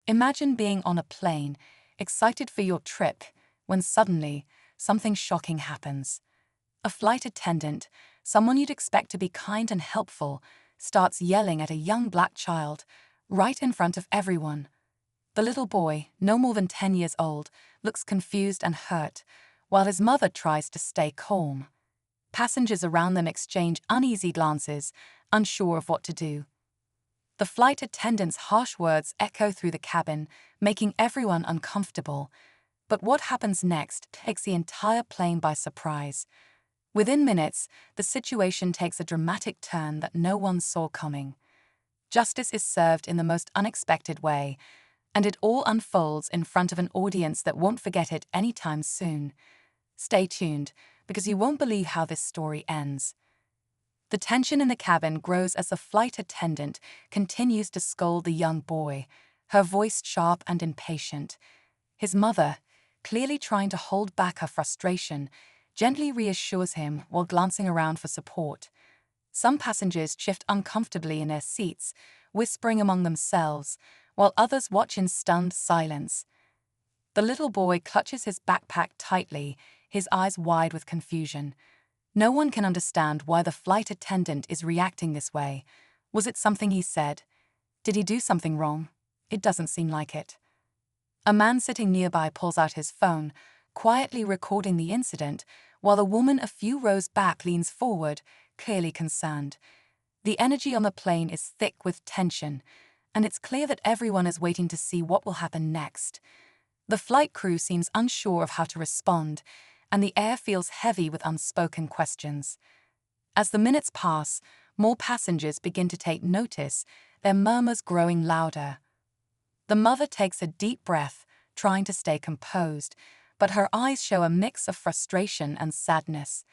Imagine being on a plane, excited for your trip, when suddenly, something shocking happens. A flight attendant, someone you'd expect to be kind and helpful, starts yelling at a young black child, right in front of everyone. The little boy, no more than 10 years old, looks confused and hurt, while his mother tries to stay calm. Passengers around them exchange uneasy glances, unsure of what to do. The flight attendant's harsh words echo through the cabin, making everyone uncomfortable. But what happens next takes the entire plane by surprise. Within minutes, the situation takes a dramatic turn that no one saw coming. Justice is served in the most unexpected way, and it all unfolds in front of an audience that won't forget it anytime soon. Stay tuned, because you won't believe how this story ends. The tension in the cabin grows as the flight attendant continues to scold the young boy, her voice sharp and impatient. His mother, clearly trying to hold back her frustration, gently reassures him while glancing around for support. Some passengers shift uncomfortably in their seats, whispering among themselves, while others watch in stunned silence. The little boy clutches his backpack tightly, his eyes wide with confusion. No one can understand why the flight attendant is reacting this way. Was it something he said? Did he do something wrong? It doesn't seem like it. A man sitting nearby pulls out his phone, quietly recording the incident, while the woman a few rows back leans forward, clearly concerned. The energy on the plane is thick with tension, and it's clear that everyone is waiting to see what will happen next. The flight crew seems unsure of how to respond, and the air feels heavy with unspoken questions. As the minutes pass, more passengers begin to take notice, their murmurs growing louder. The mother takes a deep breath, trying to stay composed, but her eyes show a mix of frustration and sadness.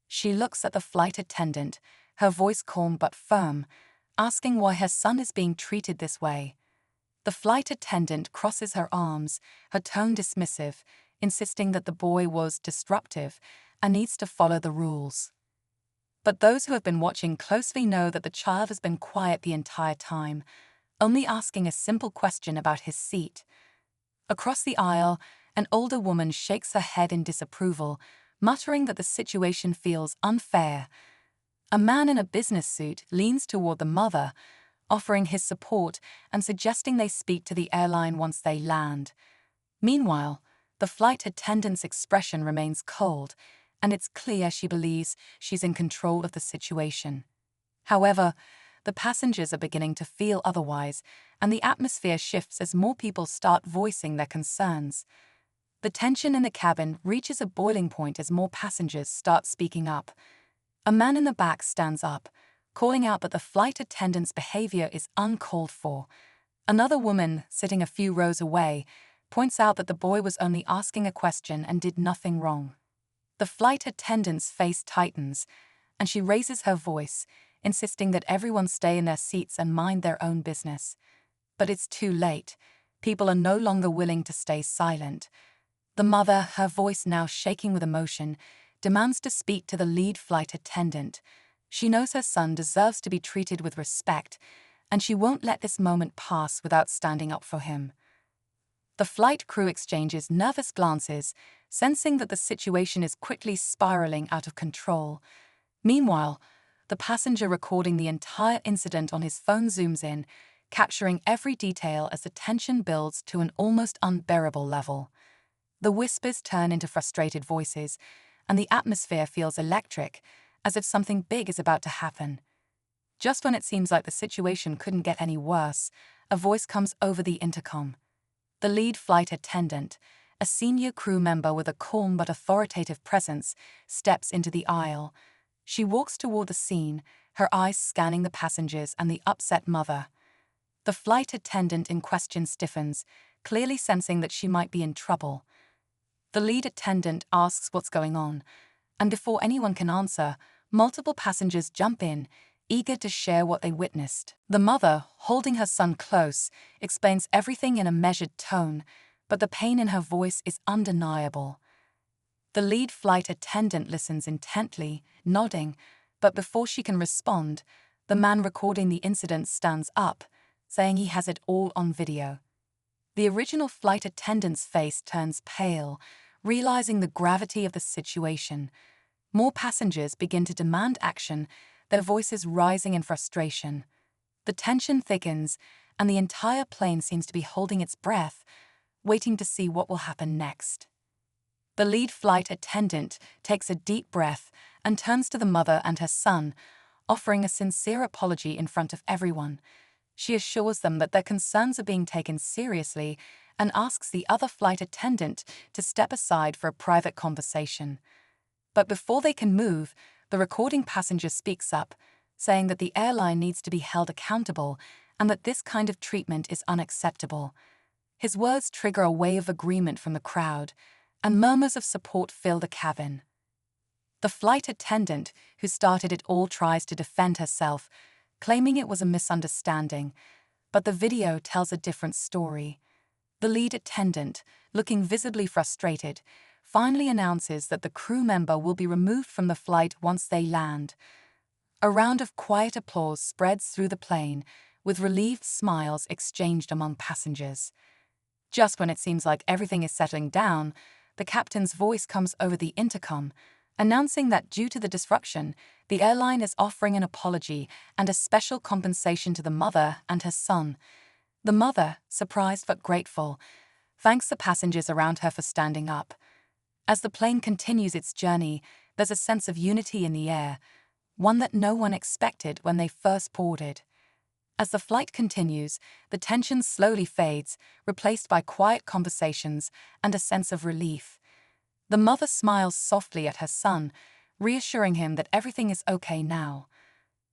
She looks at the flight attendant, her voice calm but firm, asking why her son is being treated this way. The flight attendant crosses her arms, her tone dismissive, insisting that the boy was disruptive and needs to follow the rules. But those who have been watching closely know that the child has been quiet the entire time, only asking a simple question about his seat. Across the aisle, an older woman shakes her head in disapproval, muttering that the situation feels unfair. A man in a business suit leans toward the mother, offering his support and suggesting they speak to the airline once they land. Meanwhile, the flight attendant's expression remains cold, and it's clear she believes she's in control of the situation. However, the passengers are beginning to feel otherwise, and the atmosphere shifts as more people start voicing their concerns. The tension in the cabin reaches a boiling point as more passengers start speaking up. A man in the back stands up, calling out that the flight attendant's behavior is uncalled for. Another woman, sitting a few rows away, points out that the boy was only asking a question and did nothing wrong. The flight attendant's face tightens, and she raises her voice, insisting that everyone stay in their seats and mind their own business. But it's too late. People are no longer willing to stay silent. The mother, her voice now shaking with emotion, demands to speak to the lead flight attendant. She knows her son deserves to be treated with respect, and she won't let this moment pass without standing up for him. The flight crew exchanges nervous glances, sensing that the situation is quickly spiraling out of control. Meanwhile, the passenger recording the entire incident on his phone zooms in, capturing every detail as the tension builds to an almost unbearable level. The whispers turn into frustrated voices, and the atmosphere feels electric, as if something big is about to happen. Just when it seems like the situation couldn't get any worse, a voice comes over the intercom. The lead flight attendant, a senior crew member with a calm but authoritative presence, steps into the aisle. She walks toward the scene, her eyes scanning the passengers and the upset mother. The flight attendant in question stiffens, clearly sensing that she might be in trouble. The lead attendant asks what's going on, and before anyone can answer, multiple passengers jump in, eager to share what they witnessed. The mother, holding her son close, explains everything in a measured tone, but the pain in her voice is undeniable. The lead flight attendant listens intently, nodding, but before she can respond, the man recording the incident stands up, saying he has it all on video. The original flight attendant's face turns pale, realizing the gravity of the situation. More passengers begin to demand action, their voices rising in frustration. The tension thickens, and the entire plane seems to be holding its breath, waiting to see what will happen next. The lead flight attendant takes a deep breath and turns to the mother and her son, offering a sincere apology in front of everyone. She assures them that their concerns are being taken seriously and asks the other flight attendant to step aside for a private conversation. But before they can move, the recording passenger speaks up, saying that the airline needs to be held accountable and that this kind of treatment is unacceptable. His words trigger a wave of agreement from the crowd, and murmurs of support fill the cabin. The flight attendant who started it all tries to defend herself, claiming it was a misunderstanding, but the video tells a different story. The lead attendant, looking visibly frustrated, finally announces that the crew member will be removed from the flight once they land. A round of quiet applause spreads through the plane, with relieved smiles exchanged among passengers. Just when it seems like everything is settling down, the captain's voice comes over the intercom, announcing that due to the disruption, the airline is offering an apology and a special compensation to the mother and her son. The mother, surprised but grateful, thanks the passengers around her for standing up. As the plane continues its journey, there's a sense of unity in the air, one that no one expected when they first boarded. As the flight continues, the tension slowly fades, replaced by quiet conversations and a sense of relief. The mother smiles softly at her son, reassuring him that everything is okay now.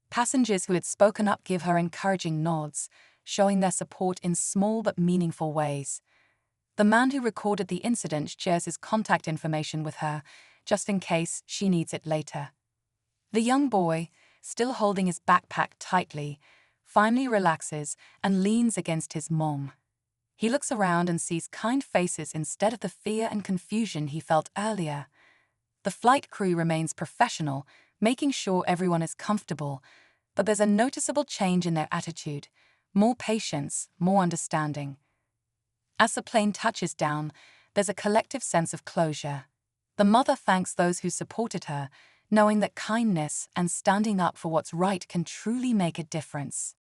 Passengers who had spoken up give her encouraging nods, showing their support in small but meaningful ways. The man who recorded the incident shares his contact information with her, just in case she needs it later. The young boy, still holding his backpack tightly, finally relaxes and leans against his mom. He looks around and sees kind faces instead of the fear and confusion he felt earlier. The flight crew remains professional, making sure everyone is comfortable, but there's a noticeable change in their attitude, more patience, more understanding. As the plane touches down, there's a collective sense of closure. The mother thanks those who supported her, knowing that kindness and standing up for what's right can truly make a difference.